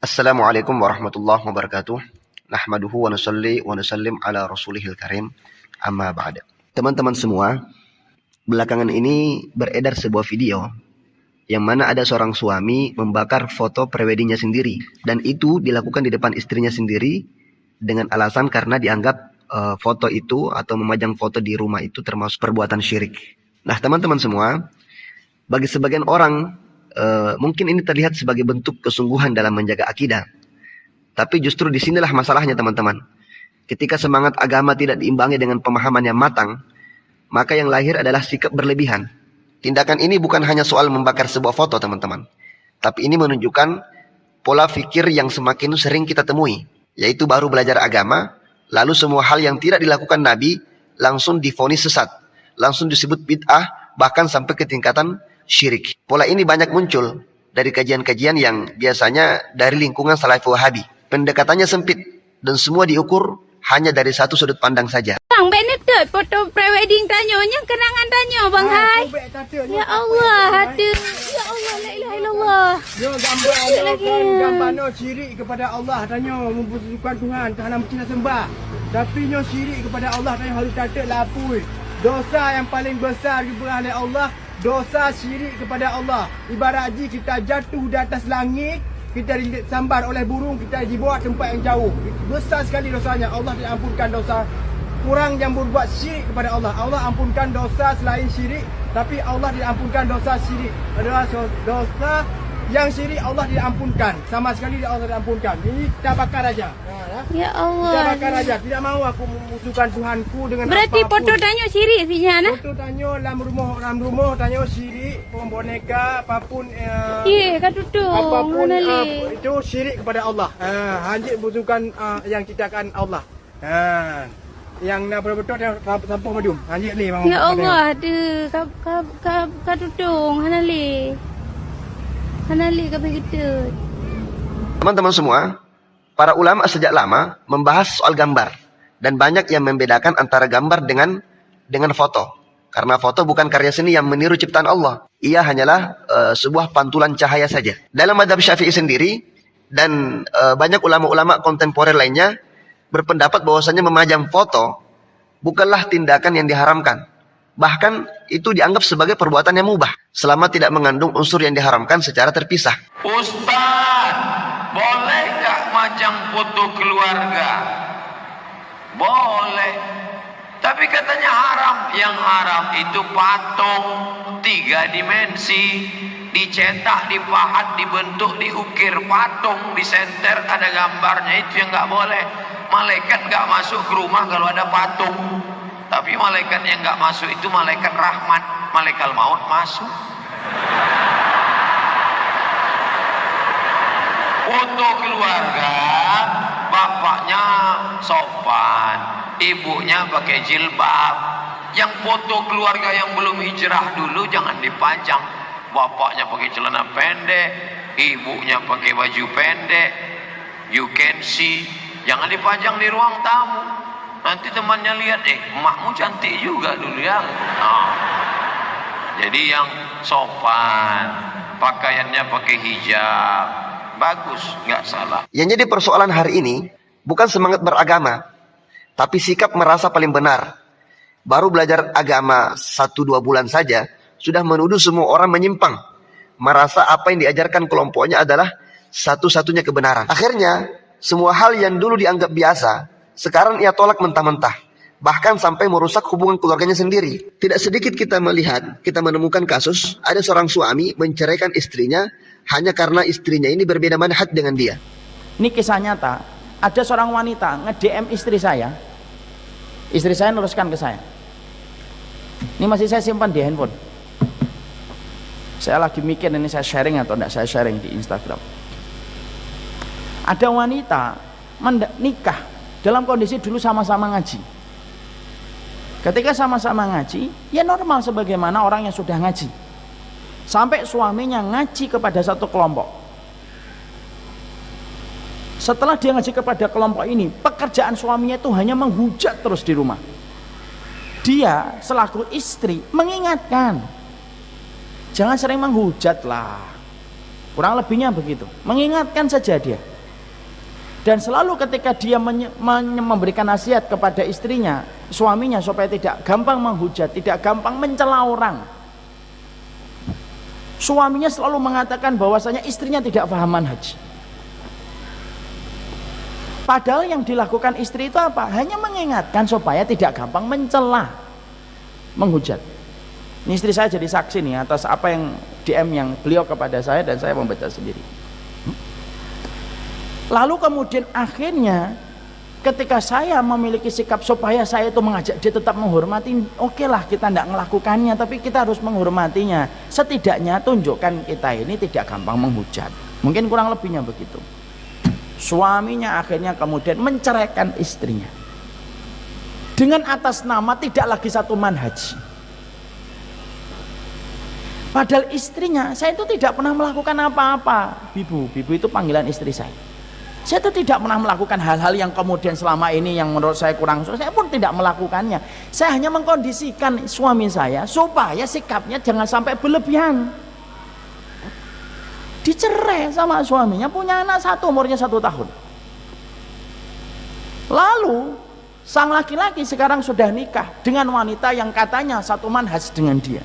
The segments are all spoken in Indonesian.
Assalamualaikum warahmatullahi wabarakatuh. Nahmaduhu wa nusalli wa nusallim ala rasulihil karim. Amma ba'da. Teman-teman semua, belakangan ini beredar sebuah video yang mana ada seorang suami membakar foto preweddingnya sendiri, dan itu dilakukan di depan istrinya sendiri dengan alasan karena dianggap foto itu atau memajang foto di rumah itu termasuk perbuatan syirik. Nah, teman-teman semua, bagi sebagian orang mungkin ini terlihat sebagai bentuk kesungguhan dalam menjaga akidah. Tapi justru disinilah masalahnya, teman-teman. Ketika semangat agama tidak diimbangi dengan pemahaman yang matang, maka yang lahir adalah sikap berlebihan. Tindakan ini bukan hanya soal membakar sebuah foto, teman-teman. Tapi ini menunjukkan pola fikir yang semakin sering kita temui. Yaitu baru belajar agama, lalu semua hal yang tidak dilakukan Nabi langsung divonis sesat. Langsung disebut bid'ah, bahkan sampai ke tingkatan syirik. Pola ini banyak muncul dari kajian-kajian yang biasanya dari lingkungan Salafi Wahabi. Pendekatannya sempit dan semua diukur hanya dari satu sudut pandang saja. Bang, benet foto prewedding tanyonya kenangan tanyo Bang Hai. Ya Allah, ada. Ya Allah, la ilaha illallah. Yo gambar no syirik kepada Allah tanyo membutuhkan Tuhan tanam cina sembah. Tapi nyo syirik kepada Allah tanyo harus tak lapui. Dosa yang paling besar oleh Allah, dosa syirik kepada Allah. Ibarat haji kita jatuh di atas langit, kita disambar oleh burung, kita dibawa tempat yang jauh. Besar sekali dosanya. Allah diampunkan dosa. Kurang yang berbuat syirik kepada Allah. Allah ampunkan dosa selain syirik, tapi Allah diampunkan dosa syirik. Adalah dosa yang syirik Allah diampunkan. Sama sekali Allah diampunkan. Ini kita bakar aja. Ya Allah. Kita bakar aja. Tidak mau aku memusuhkan Tuhanku dengan berarti apapun. foto tanyo syirik sihnya nah. Foto tanyo dalam rumah tanyo syirik, boneka apapun Iya, kan tutung. apapun itu syirik kepada Allah. Hanya butuhkan yang ciptakan Allah. Yang nak betul-betul yang sampah madum. Hanya ni mau. Ya Allah, ada ka tutung hanali. Hanali ka begitu. Teman-teman semua, para ulama sejak lama membahas soal gambar. Dan banyak yang membedakan antara gambar dengan foto. Karena foto bukan karya seni yang meniru ciptaan Allah. Ia hanyalah sebuah pantulan cahaya saja. Dalam mazhab Syafi'i sendiri, dan banyak ulama-ulama kontemporer lainnya, berpendapat bahwasanya memajang foto bukanlah tindakan yang diharamkan. Bahkan itu dianggap sebagai perbuatan yang mubah, selama tidak mengandung unsur yang diharamkan secara terpisah. Ustaz, boleh gak majang foto keluarga? Boleh. Tapi katanya haram. Yang haram itu patung 3 dimensi, dicetak, dipahat, dibentuk, diukir patung, disenter, ada gambarnya, itu yang gak boleh. Malaikat gak masuk ke rumah kalau ada patung. Tapi malaikat yang gak masuk itu malaikat rahmat. Malaikat maut masuk. Foto keluarga, bapaknya sopan, ibunya pakai jilbab. Yang foto keluarga yang belum hijrah dulu jangan dipajang. Bapaknya pakai celana pendek, ibunya pakai baju pendek, you can see. Jangan dipajang di ruang tamu. Nanti temannya lihat, emakmu cantik juga dulu ya. Jadi yang sopan, pakaiannya pakai hijab, bagus, nggak salah. Yang jadi persoalan hari ini bukan semangat beragama, tapi sikap merasa paling benar. Baru belajar agama 1-2 bulan saja, sudah menuduh semua orang menyimpang. Merasa apa yang diajarkan kelompoknya adalah satu-satunya kebenaran. Akhirnya, semua hal yang dulu dianggap biasa, sekarang ia tolak mentah-mentah. Bahkan sampai merusak hubungan keluarganya sendiri. Tidak sedikit kita menemukan kasus, ada seorang suami menceraikan istrinya hanya karena istrinya ini berbeda manhaj dengan dia. Ini kisah nyata. Ada seorang wanita nge-DM istri saya. Istri saya neruskan ke saya. Ini masih saya simpan di handphone. Saya lagi mikir ini saya sharing atau tidak saya sharing di Instagram. Ada wanita nikah dalam kondisi dulu sama-sama ngaji. Ketika sama-sama ngaji, ya normal sebagaimana orang yang sudah ngaji. Sampai suaminya ngaji kepada satu kelompok. Setelah dia ngaji kepada kelompok ini, pekerjaan suaminya itu hanya menghujat terus di rumah. Dia selaku istri mengingatkan, jangan sering menghujat lah. Kurang lebihnya begitu. Mengingatkan saja dia. Dan selalu ketika dia memberikan nasihat kepada istrinya, suaminya, supaya tidak gampang menghujat, tidak gampang mencela orang, suaminya selalu mengatakan bahwasanya istrinya tidak paham manhaj. Padahal yang dilakukan istri itu apa? Hanya mengingatkan supaya tidak gampang mencela, menghujat. Ini istri saya jadi saksi nih atas apa yang DM yang beliau kepada saya, dan saya membaca sendiri. Lalu kemudian akhirnya ketika saya memiliki sikap supaya saya itu mengajak dia tetap menghormati, oke lah kita tidak melakukannya, tapi kita harus menghormatinya. Setidaknya tunjukkan kita ini tidak gampang menghujat. Mungkin kurang lebihnya begitu. Suaminya akhirnya kemudian menceraikan istrinya dengan atas nama tidak lagi satu manhaj. Padahal istrinya, saya itu tidak pernah melakukan apa-apa. Bibu itu panggilan istri saya. Saya itu tidak pernah melakukan hal-hal yang kemudian selama ini yang menurut saya kurang, saya pun tidak melakukannya. Saya hanya mengkondisikan suami saya supaya sikapnya jangan sampai berlebihan. Dicerai sama suaminya, punya anak satu, umurnya 1 tahun. Lalu sang laki-laki sekarang sudah nikah dengan wanita yang katanya satu manhaj dengan dia.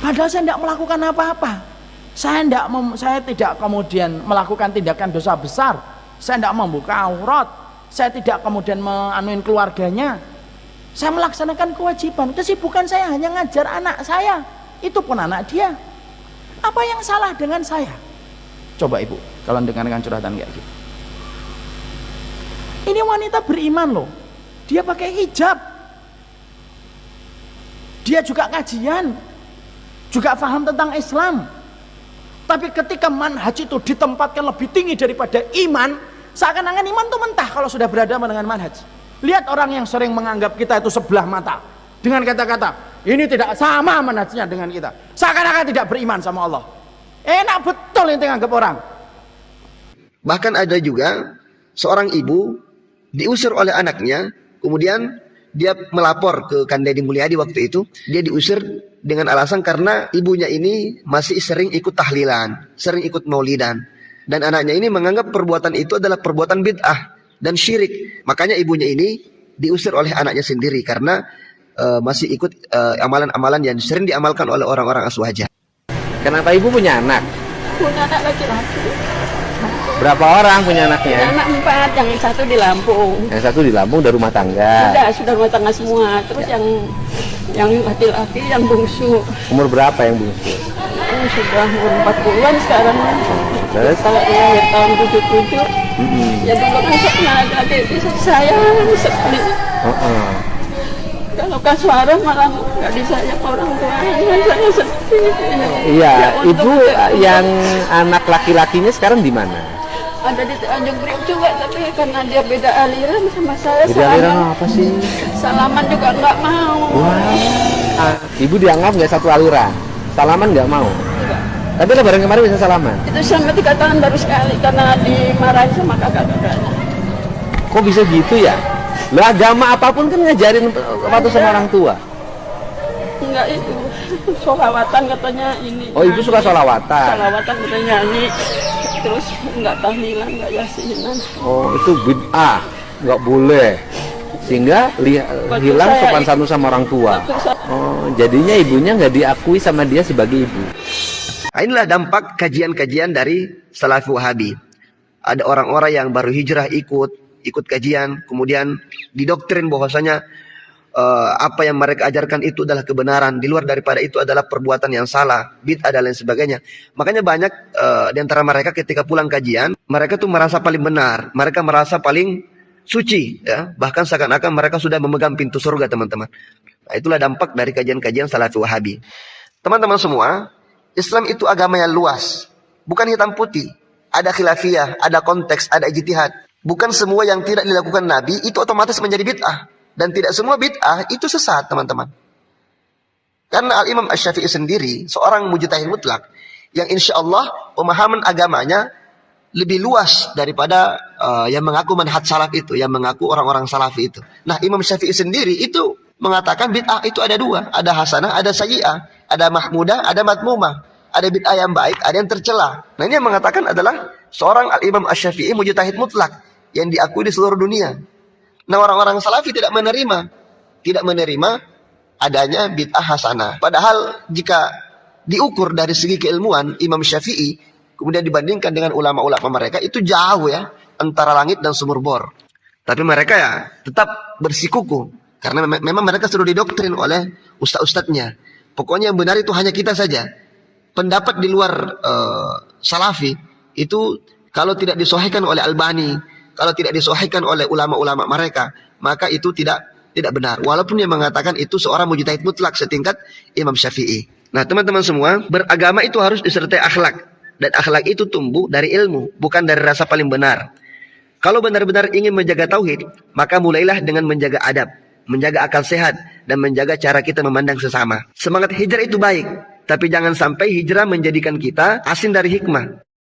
Padahal saya tidak melakukan apa-apa. Saya tidak kemudian melakukan tindakan dosa besar. Saya tidak membuka aurat. Saya tidak kemudian meanuin keluarganya. Saya melaksanakan kewajiban. Kesibukan saya hanya ngajar anak saya. Itu pun anak dia. Apa yang salah dengan saya? Coba ibu, kalau dengarkan curhatan kayak gitu. Ini wanita beriman loh. Dia pakai hijab. Dia juga kajian. Juga paham tentang Islam. Tapi ketika manhaj itu ditempatkan lebih tinggi daripada iman, seakan-akan iman itu mentah kalau sudah berhadapan dengan manhaj. Lihat orang yang sering menganggap kita itu sebelah mata dengan kata-kata ini tidak sama manhajnya dengan kita, seakan-akan tidak beriman sama Allah. Enak betul yang menganggap orang. Bahkan ada juga seorang ibu diusir oleh anaknya, kemudian dia melapor ke Kang Deddy Mulyadi waktu itu. Dia diusir dengan alasan karena ibunya ini masih sering ikut tahlilan, sering ikut maulidan, dan anaknya ini menganggap perbuatan itu adalah perbuatan bid'ah dan syirik. Makanya ibunya ini diusir oleh anaknya sendiri karena masih ikut amalan-amalan yang sering diamalkan oleh orang-orang aswaja. Kenapa ibu punya anak? Punya anak laki-laki. Berapa orang punya anaknya? Punya anak 4, yang satu di Lampung. Yang satu di Lampung, udah rumah tangga. Sudah rumah tangga semua. Terus yang laki-laki yang bungsu. Umur berapa yang bungsu? Sudah umur 40-an sekarang. Terus? Kalau dia tahun 77. Ya dulu kan laki-laki itu sayang sekali. Kalau Kaswara malah nggak disayang orang tuanya, saya sedih. Iya, Ya, ibu yang anak laki-lakinya sekarang di mana? Ada di Tanjung Priok juga, tapi karena dia beda aliran sama saya. Beda aliran apa sih? Salaman juga nggak mau. Wah, ibu dianggap nggak satu aliran, salaman nggak mau. Tapi lebaran kemarin bisa salaman. Itu sampai 3 tahun baru sekali karena dimarahin sama kakak-kakaknya. Kok bisa gitu ya? Lo agama apapun kan ngajarin patuh sama orang tua. Enggak itu, sholawatan katanya ini. Oh, ibu suka sholawatan? Sholawatan katanya nyanyi, terus enggak tahlilan, enggak yasinan. Oh, itu bid'ah, nggak boleh. Sehingga hilang sopan santun sama orang tua. Oh, jadinya ibunya nggak diakui sama dia sebagai ibu. Nah, inilah dampak kajian-kajian dari Salafi Wahabi. Ada orang-orang yang baru hijrah ikut kajian, kemudian didoktrin bahwasanya apa yang mereka ajarkan itu adalah kebenaran, di luar daripada itu adalah perbuatan yang salah, bid'ah dan lain sebagainya. Makanya banyak di antara mereka ketika pulang kajian, mereka tuh merasa paling benar, mereka merasa paling suci, ya. Bahkan seakan-akan mereka sudah memegang pintu surga, teman-teman. Nah, itulah dampak dari kajian-kajian Salafi Wahabi. Teman-teman semua, Islam itu agama yang luas, bukan hitam putih. Ada khilafiyah, ada konteks, ada ijtihad. Bukan semua yang tidak dilakukan Nabi itu otomatis menjadi bid'ah. Dan tidak semua bid'ah itu sesat, teman-teman. Karena Al-Imam Asy-Syafi'i sendiri seorang mujtahid mutlak yang insya Allah pemahaman agamanya lebih luas daripada yang mengaku manhaj salaf itu, yang mengaku orang-orang salafi itu. Nah, Imam Syafi'i sendiri itu mengatakan bid'ah itu ada 2, ada hasanah, ada sayyi'ah, ada mahmudah, ada madmumah, ada bid'ah yang baik, ada yang tercela. Nah ini yang mengatakan adalah seorang Al-Imam Asy-Syafi'i mujtahid mutlak yang diakui di seluruh dunia. Nah orang-orang Salafi tidak menerima adanya bid'ah hasanah. Padahal jika diukur dari segi keilmuan Imam Syafi'i kemudian dibandingkan dengan ulama-ulama mereka, itu jauh ya antara langit dan sumur bor. Tapi mereka ya tetap bersikuku karena memang mereka sudah didoktrin oleh ustaz-ustaznya. Pokoknya yang benar itu hanya kita saja. Pendapat di luar Salafi itu kalau tidak disahihkan oleh Albani, kalau tidak disahihkan oleh ulama-ulama mereka, maka itu tidak benar. Walaupun yang mengatakan itu seorang mujtahid mutlak setingkat Imam Syafi'i. Nah teman-teman semua, beragama itu harus disertai akhlak. Dan akhlak itu tumbuh dari ilmu, bukan dari rasa paling benar. Kalau benar-benar ingin menjaga tauhid, maka mulailah dengan menjaga adab, menjaga akal sehat, dan menjaga cara kita memandang sesama. Semangat hijrah itu baik, tapi jangan sampai hijrah menjadikan kita asin dari hikmah.